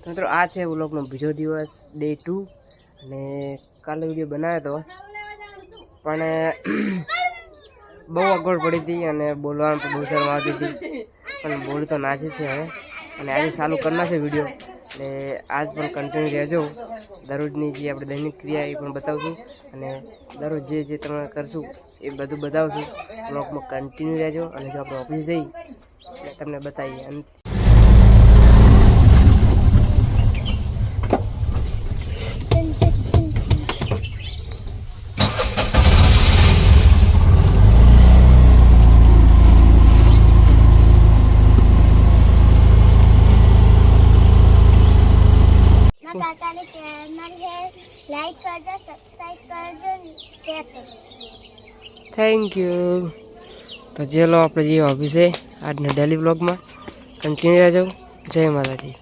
મિત્રો આ છે વ્લોગનો બીજો દિવસ ડે 2 અને કાલે વિડીયો બનાવ્યો હતો પણ બહુ અગવડ પડી હતી અને બોલવાનું તો બહુ શરમ આવતી હતી પણ બોલ તો નાચી છે હવે અને આજે ચાલુ કરના છે વિડીયો એટલે આજ પણ કન્ટિન્યુ રહેજો દરરોજની જે આપણે દૈનિક ક્રિયા એ પણ બતાવશું અને દરરોજ જે તમે કરશું એ બધું બતાવશું વ્લોગમાં કન્ટિન્યુ રહેજો અને જો આપણે ઓફિસ જઈ એટલે તમને બતાવીએ અને लाइक करजो सब्सक्राइब करजो शेयर करजो थैंक यू तो चलो આપણે જે ઓફિસે આજના ડેલી વ્લોગમાં કન્ટિન્યુ રહેજો જય માતાજી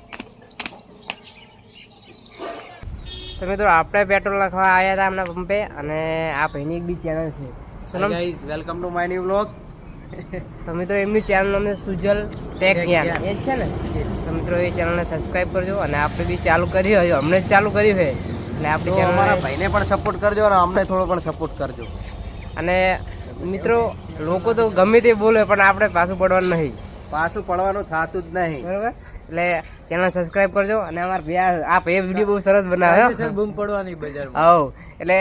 તો મિત્રો આપણે પેટ્રોલ નાખવા આવ્યા હતા આપણા પંપે અને આ ભાઈની એક બી ચેનલ છે શું નામ guys welcome to my new vlog તો મિત્રો એમની ચેનલ નામ છે સુજલ ટેક જ્ઞાન એ જ છે ને તો મિત્રો એ ચેનલને સબસ્ક્રાઇબ કરજો અને આપણે બી ચાલુ કરી હોય હમણાં જ ચાલુ કર્યું છે એટલે આપણી ચેનલ અમારા ભાઈને પણ સપોર્ટ કરજો અને અમને થોડો પણ સપોર્ટ કરજો અને મિત્રો લોકો તો ગમે તે બોલે પણ આપણે પાછું પડવાનું નહીં પાછું પડવાનું થતું જ નહીં બરાબર એટલે ચેનલ સબસ્ક્રાઇબ કરજો અને અમારા આ ભાઈ વિડીયો બહુ સરસ બનાવે બૂમ પડવાની બજારમાં આવો એટલે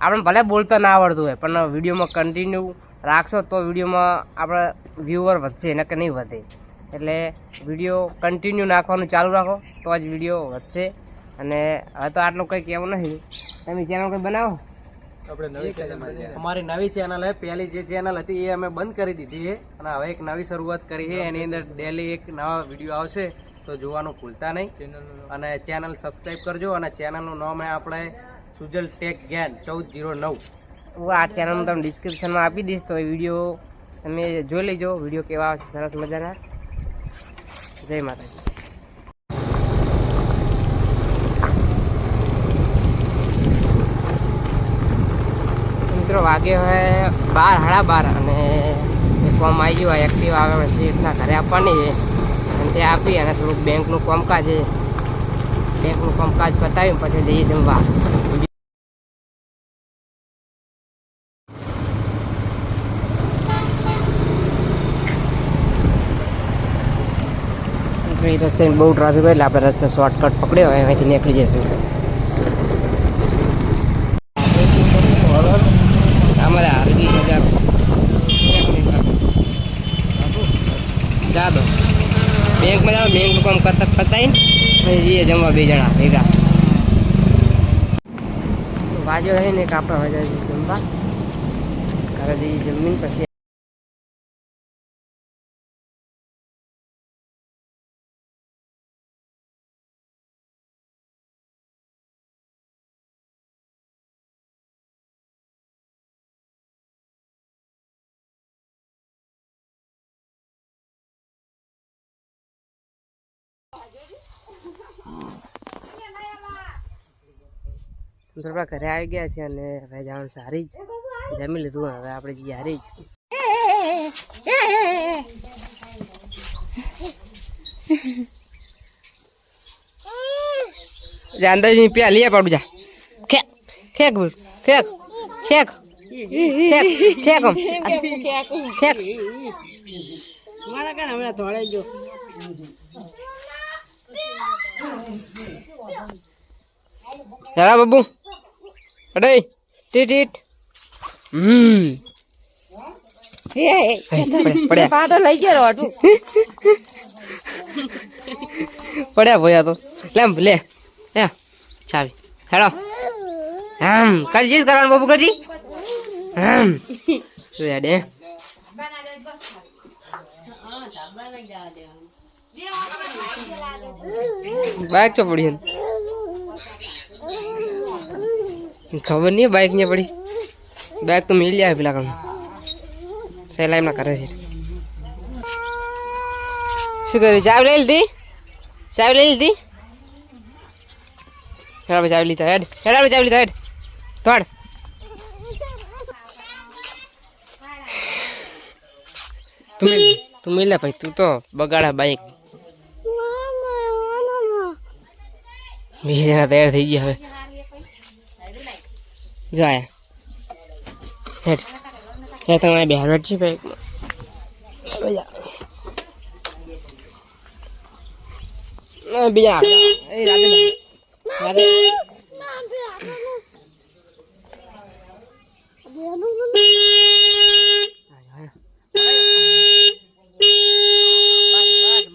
આપણે ભલે બોલતા ના આવડતું હોય પણ વિડીયોમાં કન્ટિન્યુ રાખશો તો વિડીયોમાં આપણા વ્યુઅર વધશે ને કે નહીં વધે એટલે વિડીયો કન્ટિન્યુ નાખવાનું ચાલુ રાખો તો જ વિડીયો વધશે અને હવે તો આટલું કંઈ કહેવું નહીં તમે ચેનલ કંઈ બનાવો અમારી નવી ચેનલ છે પહેલી જે ચેનલ હતી એ અમે બંધ કરી દીધી છે અને હવે એક નવી શરૂઆત કરી છે એની અંદર ડેલી એક નવા વિડીયો આવશે તો જોવાનું ભૂલતા નહીં અને ચેનલ સબસ્ક્રાઈબ કરજો અને ચેનલનું નામ આપણે સુજલ ટેક જ્ઞાન 1409 હું આ ચેનલનું તમને ડિસ્ક્રિપ્શનમાં આપી દઈશ તો એ વિડીયો તમે જોઈ લેજો વિડીયો કેવા આવશે સરસ મજાના જય માતાજી મિત્રો વાગે હોય 12:30 અને એ ફોર્મ આવી ગયું હોય એક્ટિવ આવે સીટના ઘરે આપવાની છે અને તે આપી અને થોડુંક બેંકનું કામકાજ છે બેંકનું કામકાજ પતાવી પછી જઈએ જમવા રસ્તે બહુ ટ્રાફિક હોય એટલે આપણે રસ્તે શોર્ટકટ પકડ્યો હોય અહીંથી નીકળી જઈશું અમારે હારગી બજાર જા દો બેંકમાં જાઓ બેંકનું કામ કરતા પતાવીને પછી જઈએ જમવા 2 જણા ભેગા વાજો હોય ને કે આપણે હોય જમવા ઘરે જઈએ જમીન પછી થોડા ઘરે આવી ગયા છે અને હવે જવાનું છે હારી જ જમી લીધું હવે આપણે જઈએ હારી જ અંદાજ પ્યા લઈએ પાડું જા ખેક ખેક ખેક ખેક ખેક ખેક મારા કાન હમણાં થોડે જો જરા બાબુ અડે ટીટ ટીટ પડ્યા પાટો લઈ ગયો અટુ પડ્યા ભોયા તો લેમ લે લે ચાવી હેડો કરજી કરવાનું બાબુ કરજી શું યાદ હે બાઈક તો પડી ખબર નહીં બાઈક ને પડી બાઈક તો મિલ જાય પેલા કામ સહેલા એમના કરે છે શું કર્યું ચાવી લઈ લીધી ચાવી લઈ લીધી હેડા ચાવી લીધા હેડ હેડા ચાવી લીધા હેડ થોડ તું મિલ ભાઈ તું તો બગાડા બાઈક બીજા જણા તૈયાર થઈ ગયા હવે જો આયા હેઠ હેઠ તમે બહાર બેઠી બાઈકમાં બીજા એ રાધે રાધે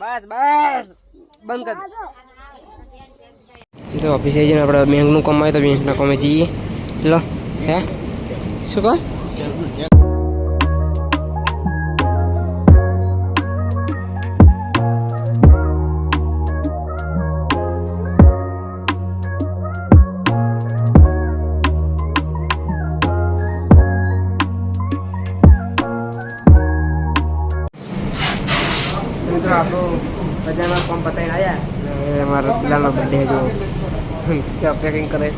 બસ બંધ કર તો ઓફિસે જઈને આપણે બેંકનું કામ આવે તો બેંકના કામે જઈએ ચલો હે શું કહો મિત્રો આપણું બજારમાં કામ પતાવીને આવ્યા અને અમારા પિલાનો બર્થડે જો પેકિંગ કરે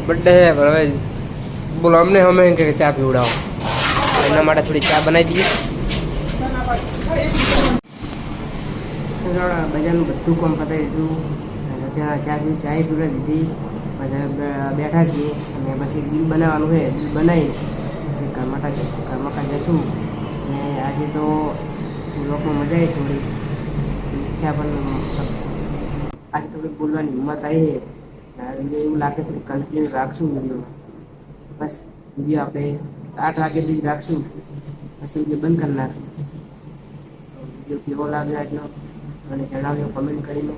બર્થડે પણ હવે બોલો અમને અમે કે ચા પીવડાવો એના માટે થોડી ચા બનાવી દઈએ બજારનું બધું કામ પતાવી દીધું ત્યાં ચા પીવડાવી દીધી પછી બેઠા છીએ અને પછી બિલ બનાવવાનું છે બિલ બનાવી પછી ઘરમાં જશું અને આજે તો લોકોમાં મજા આવી થોડી ઈચ્છા પણ આજે થોડી બોલવાની હિંમત આવી છે એવું લાગે તો કન્ટિન્યુ રાખશું વિડીયો બસ વિડીયો આપણે 8 વાગે સુધી રાખશું પછી વિડીયો બંધ કરી નાખશું વિડીયો કેવો લાગ્યો આજનો મને જણાવજો કમેન્ટ કરીને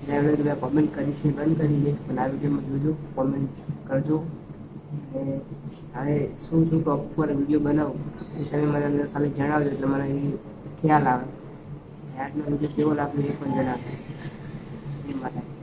મેં કોમેન્ટ કરી છે બંધ કરી છે પણ આ વિડીયોમાં જોજો કોમેન્ટ કરજો અને હવે શું ટોપ પર વિડીયો બનાવું એ તમે મને ખાલી જણાવજો એટલે મને એ ખ્યાલ આવે આજનો વિડીયો કેવો લાગ્યો એ પણ જણાવજો એ માટે